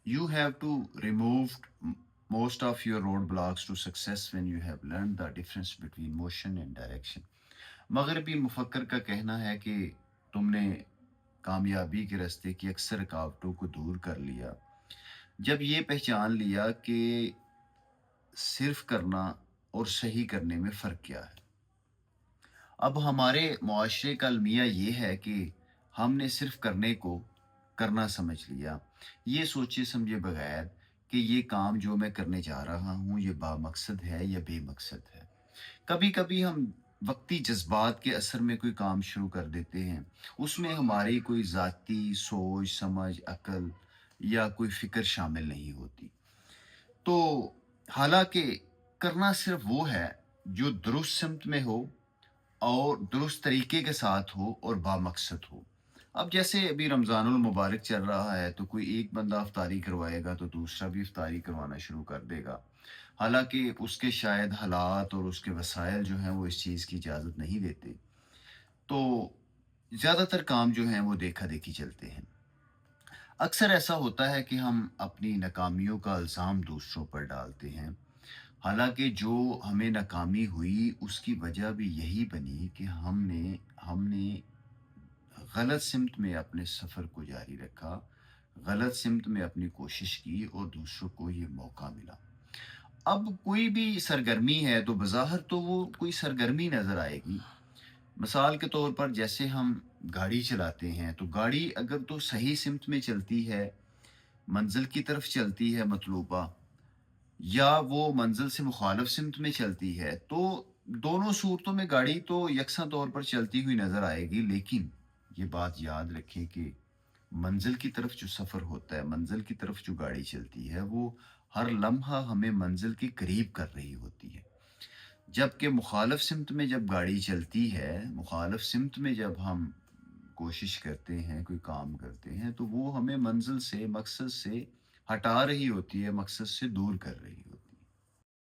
You have to remove most of your roadblocks to success when you have learned the difference between motion and direction. مغربی مفکر کا کہنا ہے کہ تم نے کامیابی کے راستے کی اکثر رکاوٹوں کو دور کر لیا جب یہ پہچان لیا کہ صرف کرنا اور صحیح کرنے میں فرق کیا ہے۔ اب ہمارے معاشرے کا المیہ یہ ہے کہ ہم نے صرف کرنے کو کرنا سمجھ لیا، یہ سوچے سمجھے بغیر کہ یہ کام جو میں کرنے جا رہا ہوں یہ با مقصد ہے یا بے مقصد ہے۔ کبھی کبھی ہم وقتی جذبات کے اثر میں کوئی کام شروع کر دیتے ہیں، اس میں ہماری کوئی ذاتی سوچ سمجھ عقل یا کوئی فکر شامل نہیں ہوتی، تو حالانکہ کرنا صرف وہ ہے جو درست سمت میں ہو اور درست طریقے کے ساتھ ہو اور با مقصد ہو۔ اب جیسے ابھی رمضان المبارک چل رہا ہے تو کوئی ایک بندہ افطاری کروائے گا تو دوسرا بھی افطاری کروانا شروع کر دے گا، حالانکہ اس کے شاید حالات اور اس کے وسائل جو ہیں وہ اس چیز کی اجازت نہیں دیتے، تو زیادہ تر کام جو ہیں وہ دیکھا دیکھی چلتے ہیں۔ اکثر ایسا ہوتا ہے کہ ہم اپنی ناکامیوں کا الزام دوسروں پر ڈالتے ہیں، حالانکہ جو ہمیں ناکامی ہوئی اس کی وجہ بھی یہی بنی کہ ہم نے غلط سمت میں اپنے سفر کو جاری رکھا، غلط سمت میں اپنی کوشش کی اور دوسروں کو یہ موقع ملا۔ اب کوئی بھی سرگرمی ہے تو بظاہر تو وہ کوئی سرگرمی نظر آئے گی، مثال کے طور پر جیسے ہم گاڑی چلاتے ہیں تو گاڑی اگر تو صحیح سمت میں چلتی ہے، منزل کی طرف چلتی ہے مطلوبہ، یا وہ منزل سے مخالف سمت میں چلتی ہے، تو دونوں صورتوں میں گاڑی تو یکساں طور پر چلتی ہوئی نظر آئے گی، لیکن یہ بات یاد رکھیں کہ منزل کی طرف جو سفر ہوتا ہے، منزل کی طرف جو گاڑی چلتی ہے وہ ہر لمحہ ہمیں منزل کے قریب کر رہی ہوتی ہے، جبکہ مخالف سمت میں جب گاڑی چلتی ہے، مخالف سمت میں جب ہم کوشش کرتے ہیں کوئی کام کرتے ہیں تو وہ ہمیں منزل سے مقصد سے ہٹا رہی ہوتی ہے، مقصد سے دور کر رہی ہوتی ہے۔